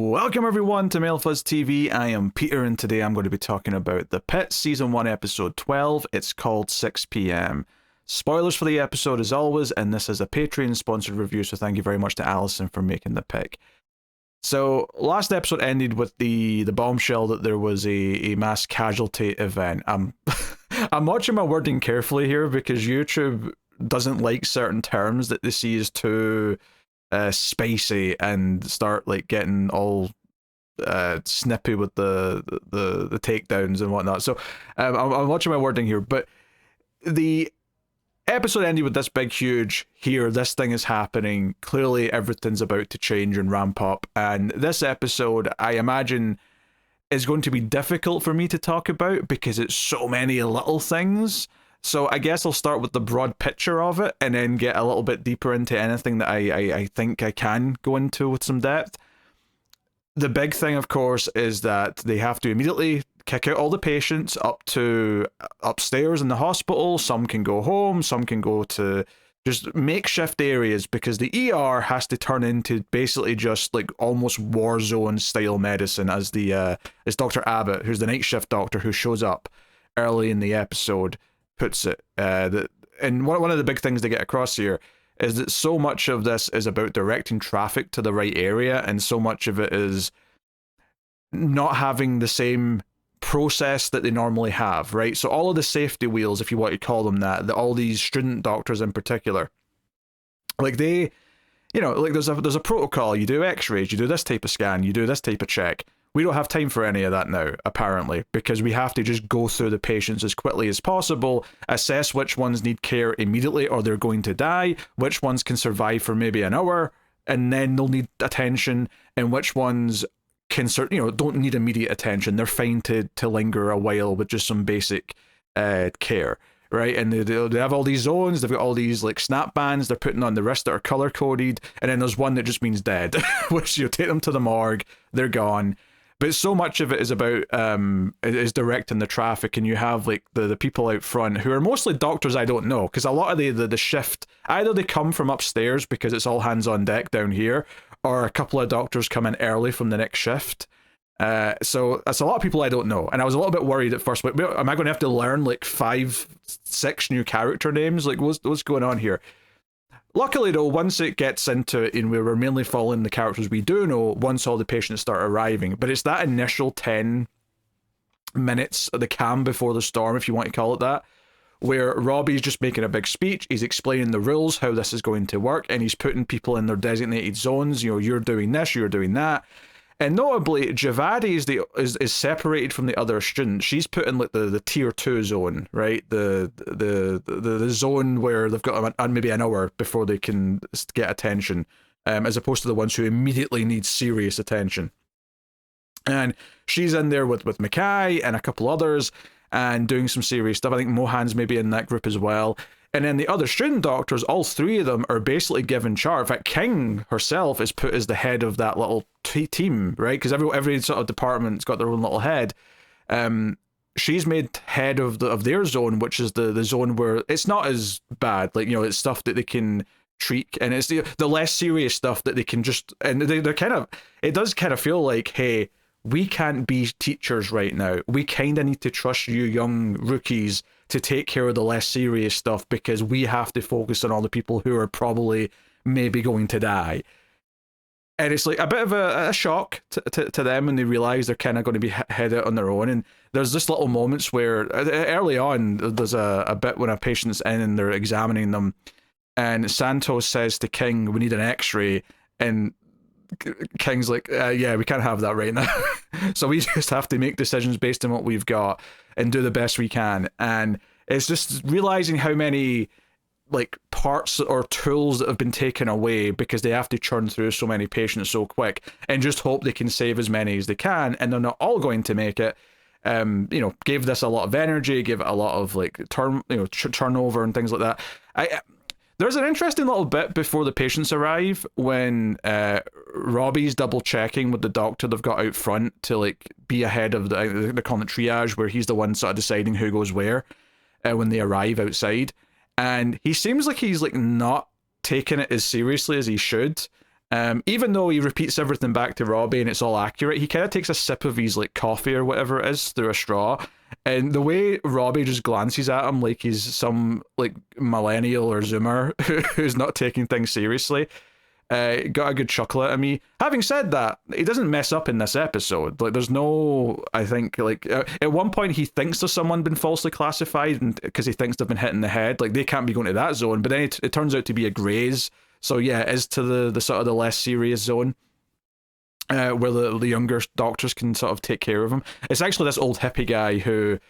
Welcome everyone to MailFuzz TV. I am Peter and today I'm going to be talking about the Pitt Season 1 Episode 12. It's called 6 PM. Spoilers for the episode as always, and this is a Patreon sponsored review, so thank you very much to Alison for making the pick. So last episode ended with the bombshell that there was a mass casualty event. I'm watching my wording carefully here because YouTube doesn't like certain terms that they see as too spicy and start like getting all snippy with the takedowns and whatnot. So I'm watching my wording here, but the episode ended with this big huge here, this thing is happening, clearly everything's about to change and ramp up, and this episode I imagine is going to be difficult for me to talk about because it's so many little things. So I guess I'll start with the broad picture of it and then get a little bit deeper into anything that I think I can go into with some depth. The big thing, of course, is that they have to immediately kick out all the patients up to upstairs in the hospital. Some can go home, some can go to just makeshift areas because the ER has to turn into basically just like almost war zone style medicine as Dr. Abbott, who's the night shift doctor who shows up early in the episode, puts it. And one of the big things to get across here is that so much of this is about directing traffic to the right area, and so much of it is not having the same process that they normally have, right? So all of the safety wheels, if you want to call them that all these student doctors in particular, like they, like there's a protocol. You do x-rays, you do this type of scan, you do this type of check. We don't have time for any of that now, apparently, because we have to just go through the patients as quickly as possible, assess which ones need care immediately or they're going to die, which ones can survive for maybe an hour and then they'll need attention, and which ones can don't need immediate attention. They're fine to linger a while with just some basic care, right? And they have all these zones, they've got all these like snap bands they're putting on the wrist that are color coded, and then there's one that just means dead, which you take them to the morgue, they're gone. But so much of it is about is directing the traffic, and you have like the people out front who are mostly doctors I don't know, because a lot of the shift, either they come from upstairs because it's all hands on deck down here, or a couple of doctors come in early from the next shift. So that's a lot of people I don't know, and I was a little bit worried at first. But am I going to have to learn like 5-6 new character names? Like what's going on here? Luckily though, once it gets into it, and we're mainly following the characters we do know, once all the patients start arriving. But it's that initial 10 minutes, the calm before the storm, if you want to call it that, where Robbie's just making a big speech, he's explaining the rules, how this is going to work, and he's putting people in their designated zones. You're doing this, you're doing that. And notably, Javadi is separated from the other students. She's put in like the tier 2 zone, right? The zone where they've got maybe an hour before they can get attention, as opposed to the ones who immediately need serious attention. And she's in there with Mackay and a couple others and doing some serious stuff. I think Mohan's maybe in that group as well. And then the other student doctors, all three of them are basically given charge. In fact, King herself is put as the head of that little team, right? Because every sort of department's got their own little head. She's made head of their zone, which is the zone where it's not as bad. Like, it's stuff that they can treat, and it's the less serious stuff that they can just, and they're kind of, it does kind of feel like, hey, we can't be teachers right now. We kind of need to trust you young rookies to take care of the less serious stuff, because we have to focus on all the people who are probably maybe going to die. And it's like a bit of a shock to them when they realize they're kind of going to be headed on their own. And there's just little moments where early on there's a bit when a patient's in and they're examining them, and Santos says to King, we need an x-ray, and King's like, yeah, we can't have that right now. So we just have to make decisions based on what we've got and do the best we can. And it's just realizing how many like parts or tools that have been taken away because they have to churn through so many patients so quick, and just hope they can save as many as they can, and they're not all going to make it. Gave this a lot of energy, gave it a lot of like turnover and things like that. There's an interesting little bit before the patients arrive when Robbie's double checking with the doctor they've got out front to like be ahead of they're calling it triage, where he's the one sort of deciding who goes where when they arrive outside. And he seems like he's like not taking it as seriously as he should. Even though he repeats everything back to Robbie and it's all accurate, he kind of takes a sip of his like coffee or whatever it is through a straw, and the way Robbie just glances at him like he's some like millennial or Zoomer who's not taking things seriously, got a good chuckle out of me. Having said that, he doesn't mess up in this episode. Like, there's no, I think, like, at one point he thinks there's someone been falsely classified, and because he thinks they've been hit in the head, like they can't be going to that zone. But then it turns out to be a Grays, so yeah, it is to the sort of the less serious zone. Where the younger doctors can sort of take care of him. It's actually this old hippie guy who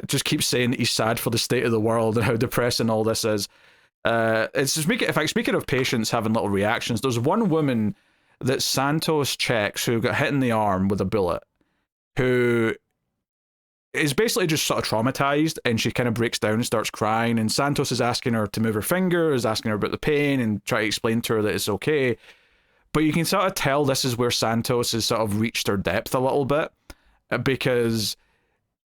just keeps saying that he's sad for the state of the world and how depressing all this is. Speaking of patients having little reactions, there's one woman that Santos checks who got hit in the arm with a bullet, who is basically just sort of traumatized, and she kind of breaks down and starts crying, and Santos is asking her to move her finger, is asking her about the pain, and try to explain to her that it's okay. But you can sort of tell this is where Santos has sort of reached her depth a little bit, because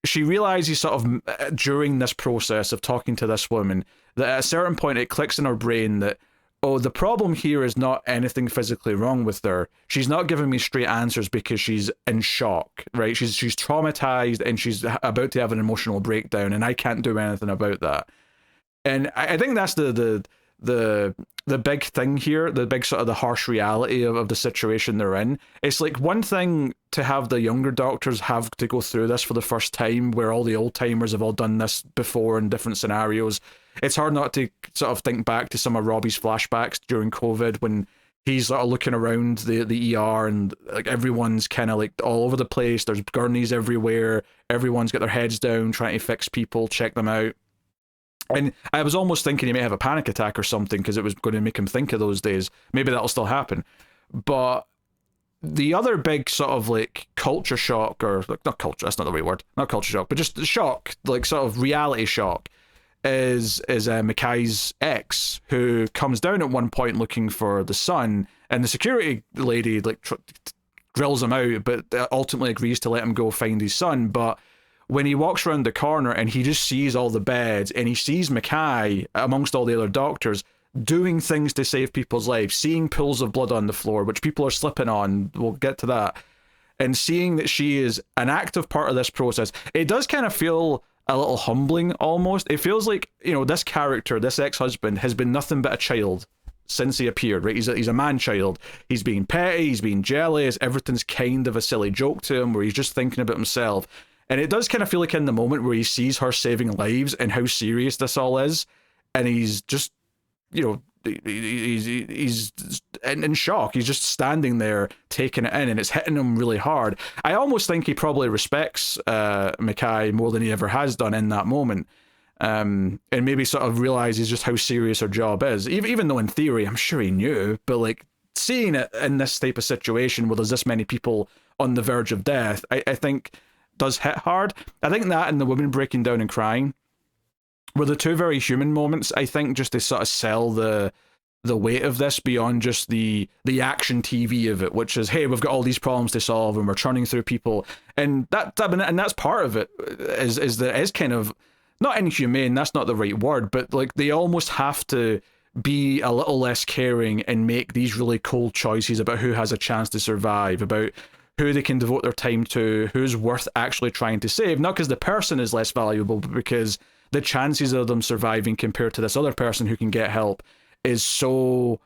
she realizes sort of during this process of talking to this woman that at a certain point it clicks in her brain that, oh, the problem here is not anything physically wrong with her. She's not giving me straight answers because she's in shock, right? She's traumatized and she's about to have an emotional breakdown, and I can't do anything about that. And I think that's the big thing here, the big sort of the harsh reality of the situation they're in. It's like one thing to have the younger doctors have to go through this for the first time, where all the old timers have all done this before in different scenarios. It's hard not to sort of think back to some of Robbie's flashbacks during COVID when he's sort of looking around the ER and like everyone's kind of like all over the place. There's gurneys everywhere. Everyone's got their heads down trying to fix people, check them out. And I was almost thinking he may have a panic attack or something because it was going to make him think of those days. Maybe that'll still happen. But the other big sort of like culture shock, or like, not culture, that's not the right word, not culture shock, but just shock, like sort of reality shock, is Mackay's ex, who comes down at one point looking for the son, and the security lady like drills him out, but ultimately agrees to let him go find his son. But when he walks around the corner and he just sees all the beds, and he sees Mackay amongst all the other doctors doing things to save people's lives, seeing pools of blood on the floor, which people are slipping on, we'll get to that, and seeing that she is an active part of this process, it does kind of feel a little humbling almost. It feels like, you know, this character, this ex-husband, has been nothing but a child since he appeared, right? He's a man-child. He's being petty, he's being jealous, everything's kind of a silly joke to him, where he's just thinking about himself. And it does kind of feel like in the moment where he sees her saving lives and how serious this all is, and he's just, you know, he's in shock. He's just standing there taking it in, and it's hitting him really hard. I almost think he probably respects Mackay more than he ever has done in that moment, and maybe sort of realizes just how serious her job is. Even though in theory, I'm sure he knew, but like seeing it in this type of situation where there's this many people on the verge of death, I think does hit hard. I think that and the woman breaking down and crying were the two very human moments, I think, just to sort of sell the weight of this beyond just the action TV of it, which is, hey, we've got all these problems to solve and we're churning through people, and that's part of it, is that it is kind of not inhumane, that's not the right word, but like they almost have to be a little less caring and make these really cold choices about who has a chance to survive, about who they can devote their time to, who's worth actually trying to save, not because the person is less valuable, but because the chances of them surviving compared to this other person who can get help is so,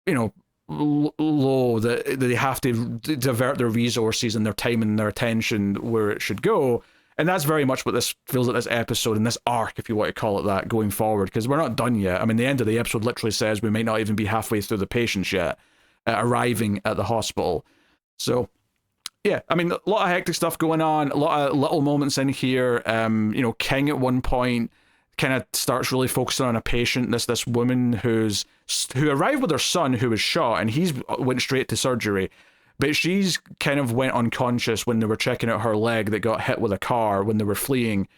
you know, low that they have to divert their resources and their time and their attention where it should go. And that's very much what this feels like, this episode and this arc, if you want to call it that, going forward, because we're not done yet. I mean, the end of the episode literally says we might not even be halfway through the patients yet, arriving at the hospital. So yeah, I mean, a lot of hectic stuff going on, a lot of little moments in here. You know, King at one point kind of starts really focusing on a patient, this woman who arrived with her son who was shot, and he's went straight to surgery, but she's kind of went unconscious when they were checking out her leg that got hit with a car when they were fleeing,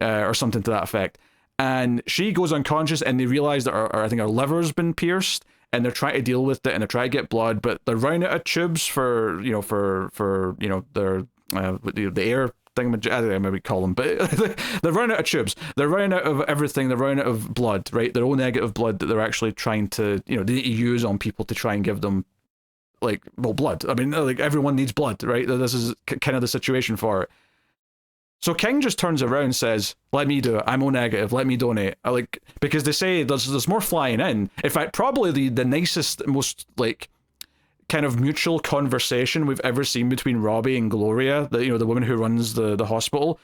or something to that effect. And she goes unconscious, and they realize that I think her liver's been pierced, and they're trying to deal with it, and they're trying to get blood, but they're running out of tubes for their the air thing. I don't know, maybe call them, but they're running out of tubes. They're running out of everything. They're running out of blood, right? Their own negative blood that they're actually trying to, they need to use on people to try and give them like, well, blood. I mean, like, everyone needs blood, right? This is kind of the situation for it. So King just turns around and says, let me do it. I'm O negative. Let me donate. Like, because they say there's more flying in. In fact, probably the nicest, most, like, kind of mutual conversation we've ever seen between Robbie and Gloria, the woman who runs the hospital,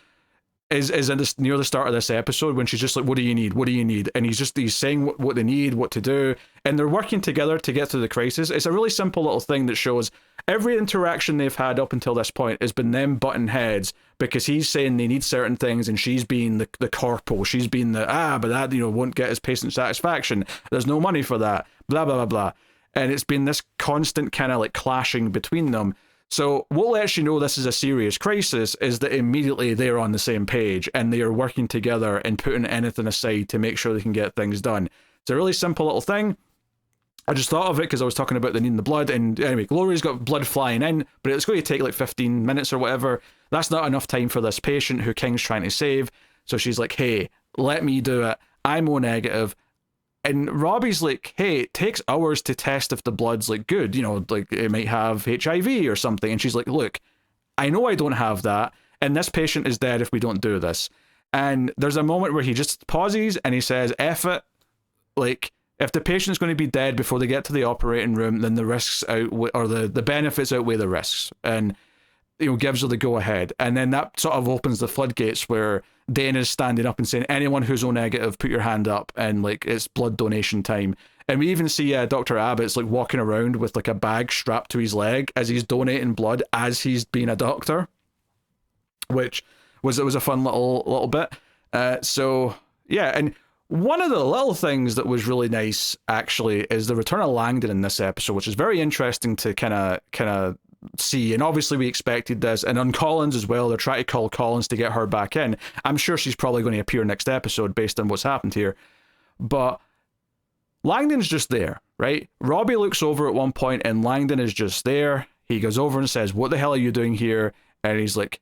is in this, near the start of this episode, when she's just like, what do you need? What do you need? And he's saying what they need, what to do, and they're working together to get through the crisis. It's a really simple little thing that shows every interaction they've had up until this point has been them butting heads, because he's saying they need certain things and she's being the corpo, she's being but that, won't get his patient satisfaction, there's no money for that, blah blah blah blah. And it's been this constant kind of like clashing between them. So what lets you know this is a serious crisis is that immediately they're on the same page and they are working together and putting anything aside to make sure they can get things done. It's a really simple little thing. I just thought of it because I was talking about the needing the blood, and anyway, Gloria's got blood flying in, but it's going to take like 15 minutes or whatever. That's not enough time for this patient who King's trying to save. So she's like, hey, let me do it. I'm O negative. And Robbie's like, hey, it takes hours to test if the blood's like good, like it might have HIV or something. And she's like, look, I know I don't have that, and this patient is dead if we don't do this. And there's a moment where he just pauses and he says, F it. Like, if the patient's going to be dead before they get to the operating room, then the risks outweigh, or the benefits outweigh the risks. And gives her the go ahead. And then that sort of opens the floodgates where Dana's standing up and saying, anyone who's O negative, put your hand up, and like it's blood donation time. And we even see Dr. Abbott's like walking around with like a bag strapped to his leg as he's donating blood as he's being a doctor, which was a fun little bit. So yeah, and one of the little things that was really nice actually is the return of Langdon in this episode, which is very interesting to kind of see. And obviously we expected this, and on Collins as well, they're trying to call Collins to get her back in. I'm sure she's probably going to appear next episode based on what's happened here, but Langdon's just there, right? Robbie looks over at one point and Langdon is just there. He goes over and says, what the hell are you doing here? And he's like,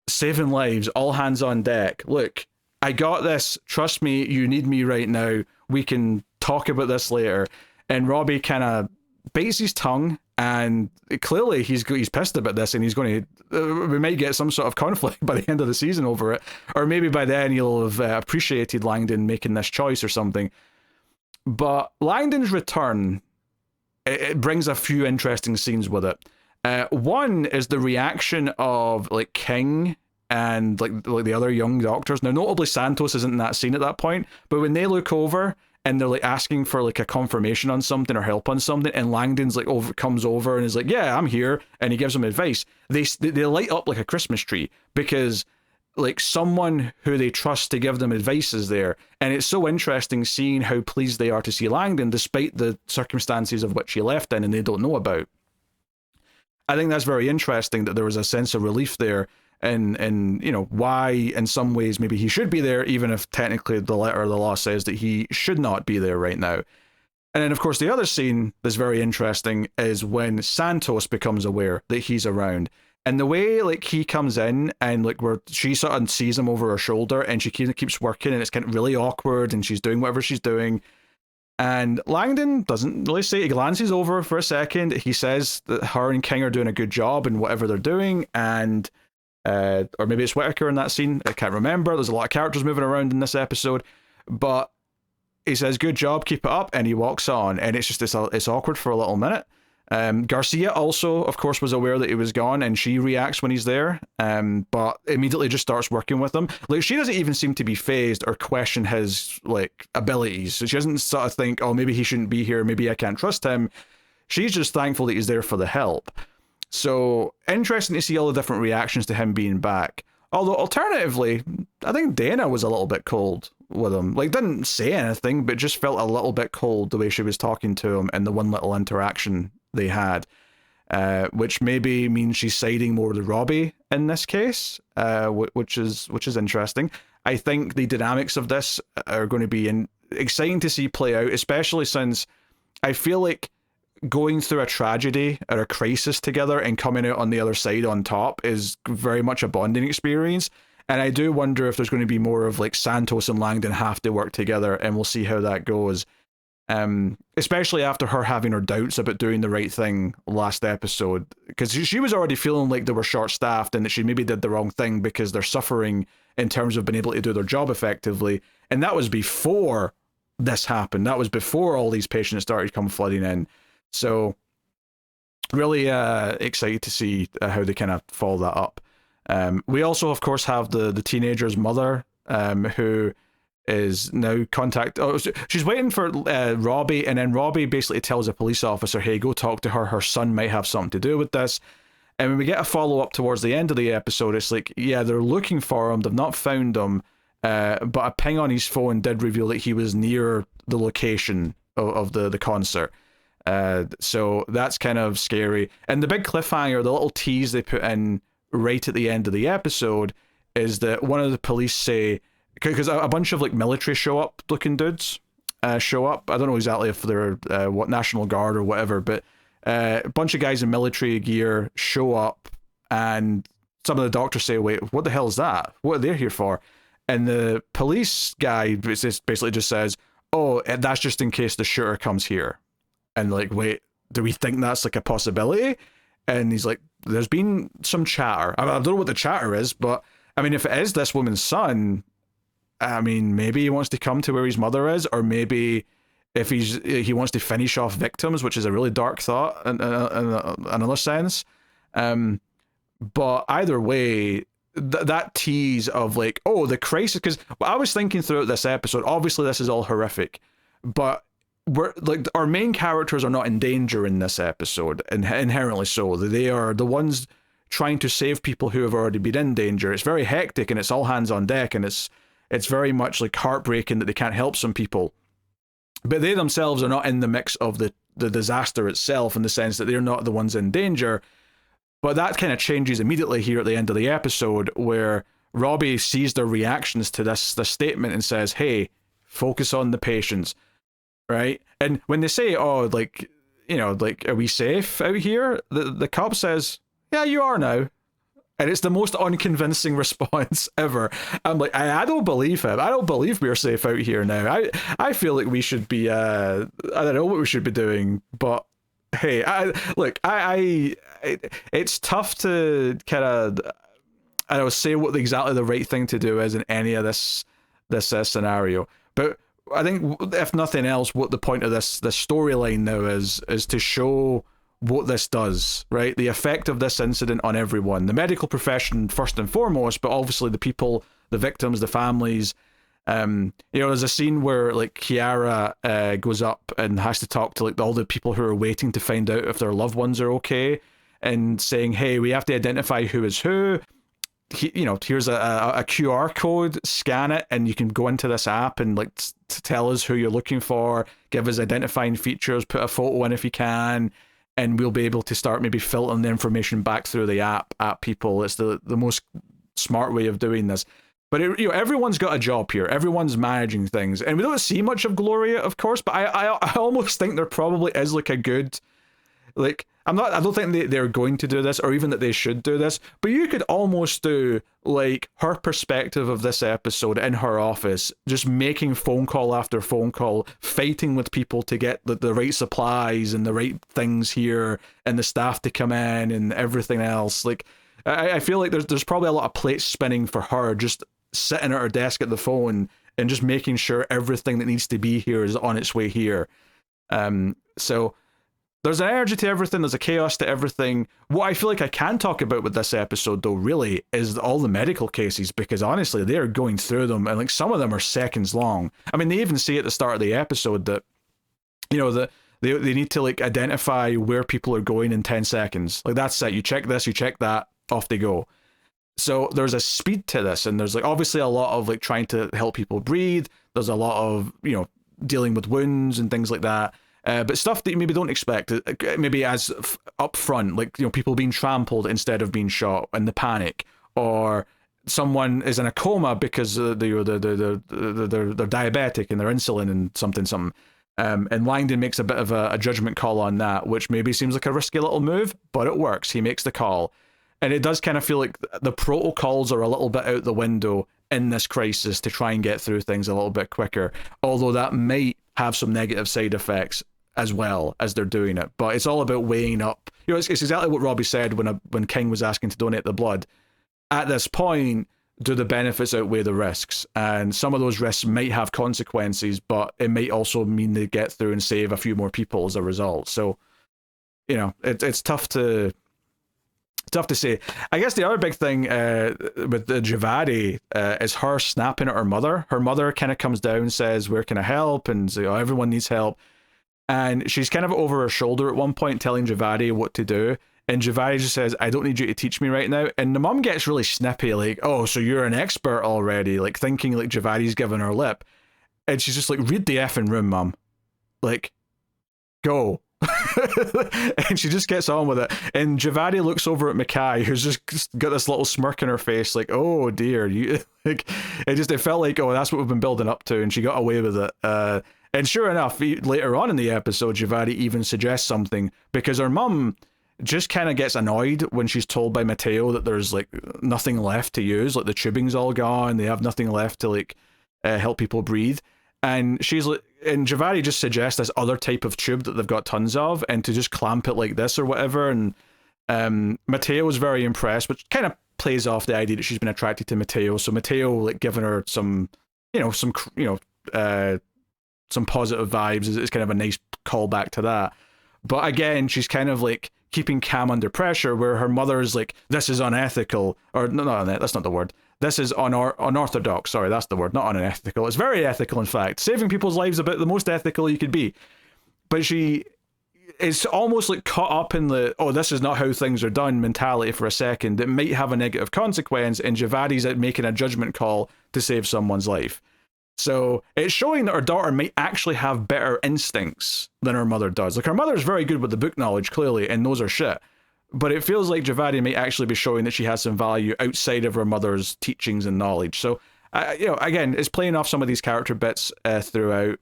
saving lives, all hands on deck. Look, I got this, trust me, you need me right now, we can talk about this later. And Robbie kind of bites his tongue, and clearly he's pissed about this, and he's going to we might get some sort of conflict by the end of the season over it, or maybe by then he'll have appreciated Langdon making this choice or something. But Langdon's return, it brings a few interesting scenes with it. One is the reaction of like King and like the other young doctors. Now notably Santos isn't in that scene at that point, but when they look over and they're like asking for like a confirmation on something or help on something, and Langdon's like comes over and is like, yeah, I'm here, and he gives them advice, they light up like a Christmas tree, because like someone who they trust to give them advice is there. And it's so interesting seeing how pleased they are to see Langdon despite the circumstances of which he left in and they don't know about. I think that's very interesting that there was a sense of relief there, and why in some ways maybe he should be there, even if technically the letter of the law says that he should not be there right now. And then of course the other scene that's very interesting is when Santos becomes aware that he's around, and the way like he comes in and like where she sort of sees him over her shoulder and she kind of keeps working, and it's kind of really awkward and she's doing whatever she's doing. And Langdon doesn't really say, he glances over for a second, he says that her and King are doing a good job in whatever they're doing, and or maybe it's Whittaker in that scene, I can't remember, there's a lot of characters moving around in this episode, but he says good job, keep it up, and he walks on, and it's just it's awkward for a little minute. Garcia also of course was aware that he was gone, and she reacts when he's there, but immediately just starts working with him. Like, she doesn't even seem to be phased or question his like abilities, so she doesn't sort of think, oh, maybe he shouldn't be here, maybe I can't trust him. She's just thankful that he's there for the help. So interesting to see all the different reactions to him being back. Although alternatively, I think Dana was a little bit cold with him. Like, didn't say anything, but just felt a little bit cold the way she was talking to him and the one little interaction they had, which maybe means she's siding more with Robbie in this case, which is interesting. I think the dynamics of this are going to be exciting to see play out, especially since I feel like going through a tragedy or a crisis together and coming out on the other side on top is very much a bonding experience. And I do wonder if there's going to be more of like Santos and Langdon have to work together, and we'll see how that goes. Especially after her having her doubts about doing the right thing last episode, because she was already feeling like they were short-staffed and that she maybe did the wrong thing because they're suffering in terms of being able to do their job effectively. And that was before this happened. That was before all these patients started come flooding in. So really excited to see how they kind of follow that up. We also, of course, have the teenager's mother, who is now she's waiting for Robbie, and then Robbie basically tells a police officer, hey, go talk to her. Her son might have something to do with this. And when we get a follow-up towards the end of the episode, it's like, yeah, they're looking for him. They've not found him. But a ping on his phone did reveal that he was near the location of the concert. So that's kind of scary. And the big cliffhanger, the little tease they put in right at the end of the episode, is that one of the police say, because a bunch of like military show up looking dudes show up. I don't know exactly if they're what National Guard or whatever, but a bunch of guys in military gear show up, and some of the doctors say, wait, what the hell is that? What are they here for? And the police guy basically just says, oh, that's just in case the shooter comes here. And like, wait, do we think that's like a possibility? And he's like, there's been some chatter. I don't know what the chatter is, but I mean, if it is this woman's son, I mean, maybe he wants to come to where his mother is, or maybe if he wants to finish off victims, which is a really dark thought in another sense. But either way, that tease of like, oh, the crisis, because I was thinking throughout this episode, obviously this is all horrific, but we're like, our main characters are not in danger in this episode, inherently so. They are the ones trying to save people who have already been in danger. It's very hectic and it's all hands on deck, and it's very much like heartbreaking that they can't help some people. But they themselves are not in the mix of the disaster itself, in the sense that they're not the ones in danger. But that kind of changes immediately here at the end of the episode, where Robbie sees their reactions to this statement and says, hey, focus on the patients, right? And when they say, oh, like, you know, like, are we safe out here? The cop says, yeah, you are now. And it's the most unconvincing response ever. I'm like, I don't believe him. I don't believe we're safe out here now. I feel like we should be, I don't know what we should be doing, but hey, it's tough to kind of, I don't know, say what exactly the right thing to do is in any of this scenario. But I think, if nothing else, what the point of this storyline now is to show what this does, right? The effect of this incident on everyone. The medical profession first and foremost, but obviously the people, the victims, the families. You know, there's a scene where like Kiara goes up and has to talk to like all the people who are waiting to find out if their loved ones are okay, and saying, hey, we have to identify who is who. You know, here's a QR code, scan it, and you can go into this app and like to tell us who you're looking for, give us identifying features, put a photo in if you can, and we'll be able to start maybe filtering the information back through the app at people. It's the most smart way of doing this. But you know, everyone's got a job here. Everyone's managing things, and we don't see much of Gloria, of course. But I almost think there probably is like a good, like, I don't think they're going to do this, or even that they should do this. But you could almost do like her perspective of this episode in her office, just making phone call after phone call, fighting with people to get the right supplies and the right things here, and the staff to come in and everything else. Like, I feel like there's probably a lot of plates spinning for her, just sitting at her desk at the phone and just making sure everything that needs to be here is on its way here. So there's an energy to everything, there's a chaos to everything. What I feel like I can talk about with this episode, though, really, is all the medical cases, because honestly, they're going through them, and like some of them are seconds long. I mean, they even say at the start of the episode that, you know, that they need to like identify where people are going in 10 seconds. Like, that's it. You check this, you check that, off they go. So there's a speed to this, and there's like obviously a lot of like trying to help people breathe. There's a lot of, you know, dealing with wounds and things like that. But stuff that you maybe don't expect, maybe as up front, like, you know, people being trampled instead of being shot, and the panic, or someone is in a coma because they're diabetic and they're insulin and something. And Langdon makes a bit of a judgment call on that, which maybe seems like a risky little move, but it works. He makes the call. And it does kind of feel like the protocols are a little bit out the window in this crisis to try and get through things a little bit quicker, although that might have some negative side effects as well as they're doing it. But it's all about weighing up. It's exactly what Robbie said when King was asking to donate the blood. At this point, do the benefits outweigh the risks? And some of those risks might have consequences, but it might also mean they get through and save a few more people as a result. So, it's tough to say. I guess the other big thing with the Javadi is her snapping at her mother. Her mother kind of comes down and says, "Where can I help?" And everyone needs help. And she's kind of over her shoulder at one point telling Javadi what to do. And Javadi just says, "I don't need you to teach me right now." And the mom gets really snippy, like, "Oh, so you're an expert already," like thinking like Javadi's giving her lip. And she's just like, "Read the effing room, mom. Like, go." And she just gets on with it. And Javadi looks over at Mackay, who's just got this little smirk in her face, like, "Oh dear, you." Like, it felt like, oh, that's what we've been building up to, and she got away with it. And sure enough, later on in the episode, Javadi even suggests something, because her mum just kind of gets annoyed when she's told by Mateo that there's like nothing left to use, like the tubing's all gone, they have nothing left to like help people breathe. And she's like, and Javadi just suggests this other type of tube that they've got tons of, and to just clamp it like this or whatever. And Mateo was very impressed, which kind of plays off the idea that she's been attracted to Mateo. So Mateo like giving her some positive vibes is kind of a nice callback to that. But again, she's kind of like keeping calm under pressure, where her mother's like, "This is unethical," or no, that's not the word. "This is unorthodox." Sorry, that's the word, not unethical. It's very ethical, in fact. Saving people's lives about the most ethical you could be. But she is almost like caught up in the, "Oh, this is not how things are done" mentality for a second. That might have a negative consequence, and Javadi's out making a judgment call to save someone's life. So it's showing that her daughter might actually have better instincts than her mother does. Like, her mother's very good with the book knowledge, clearly, and knows her shit. But it feels like Javadi might actually be showing that she has some value outside of her mother's teachings and knowledge. So, again, it's playing off some of these character bits throughout.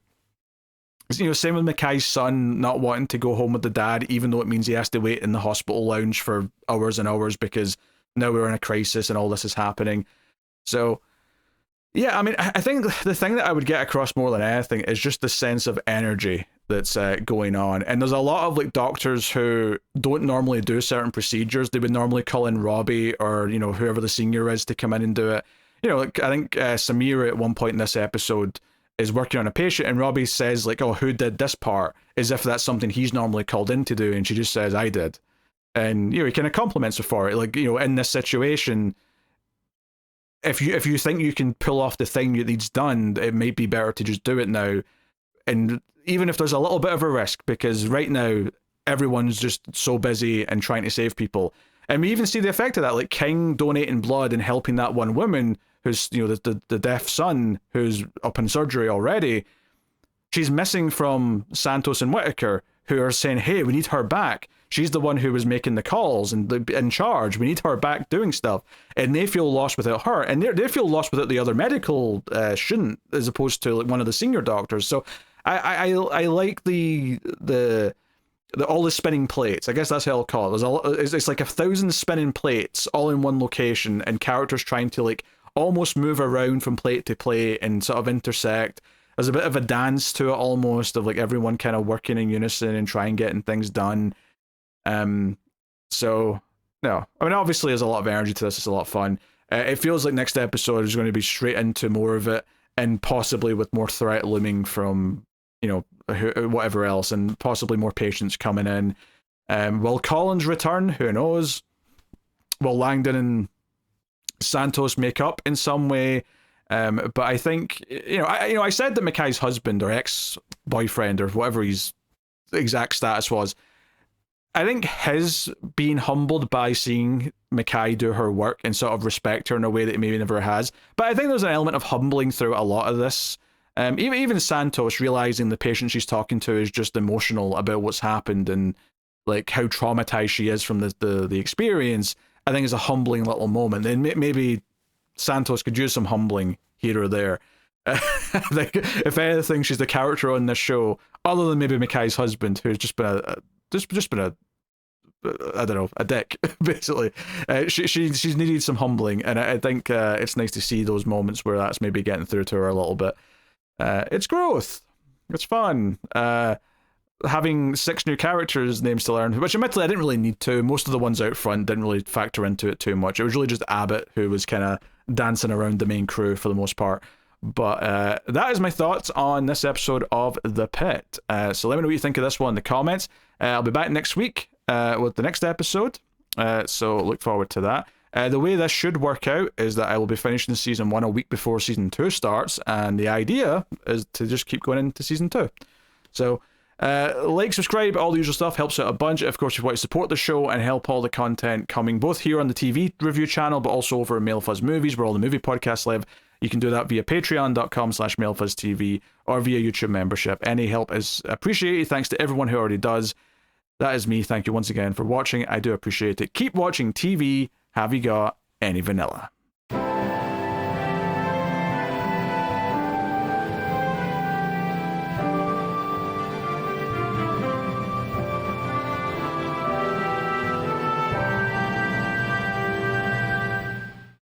Same with Mackay's son not wanting to go home with the dad, even though it means he has to wait in the hospital lounge for hours and hours because now we're in a crisis and all this is happening. So, yeah, I mean, I think the thing that I would get across more than anything is just the sense of energy that's going on. And there's a lot of like doctors who don't normally do certain procedures. They would normally call in Robbie or, whoever the senior is to come in and do it. Like, I think Samira at one point in this episode is working on a patient, and Robbie says like, "Oh, who did this part?" as if that's something he's normally called in to do. And she just says, "I did." And, he kind of compliments her for it. Like, in this situation, if you think you can pull off the thing that needs done, it might be better to just do it now. And even if there's a little bit of a risk, because right now everyone's just so busy and trying to save people. And we even see the effect of that, like King donating blood and helping that one woman who's, the deaf son who's up in surgery already. She's missing from Santos and Whitaker, who are saying, "Hey, we need her back. She's the one who was making the calls and in charge. We need her back doing stuff." And they feel lost without her. And they feel lost without the other medical student, as opposed to like one of the senior doctors. So I like the all the spinning plates. I guess that's how I'll call it. It's like 1,000 spinning plates all in one location, and characters trying to like almost move around from plate to plate and sort of intersect. There's a bit of a dance to it almost, of like everyone kind of working in unison and trying getting things done. So no, I mean, obviously there's a lot of energy to this. It's a lot of fun. It feels like next episode is going to be straight into more of it, and possibly with more threat looming from, whatever else, and possibly more patients coming in. Will Collins return? Who knows? Will Langdon and Santos make up in some way? But I think, I said that Mackay's husband or ex-boyfriend or whatever his exact status was, I think his being humbled by seeing Mackay do her work and sort of respect her in a way that he maybe never has. But I think there's an element of humbling through a lot of this. Even Santos realizing the patient she's talking to is just emotional about what's happened and like how traumatized she is from the experience, I think is a humbling little moment. And maybe Santos could use some humbling here or there. Like, if anything, she's the character on this show, other than maybe Mackay's husband, who's just been a I don't know, a dick, basically. She's needed some humbling, and I think it's nice to see those moments where that's maybe getting through to her a little bit. It's growth. It's fun. Having 6 new characters' names to learn, which admittedly I didn't really need to. Most of the ones out front didn't really factor into it too much. It was really just Abbott who was kind of dancing around the main crew for the most part. But that is my thoughts on this episode of The Pitt. So let me know what you think of this one in the comments. I'll be back next week with the next episode. So look forward to that. The way this should work out is that I will be finishing season 1 a week before season 2 starts, and the idea is to just keep going into season 2. So like, subscribe, all the usual stuff helps out a bunch. Of course, if you want to support the show and help all the content coming both here on the TV review channel, but also over at MailFuzz Movies, where all the movie podcasts live, you can do that via patreon.com/MailFuzzTV or via YouTube membership. Any help is appreciated. Thanks to everyone who already does. That is me. Thank you once again for watching. I do appreciate it. Keep watching TV. Have you got any vanilla?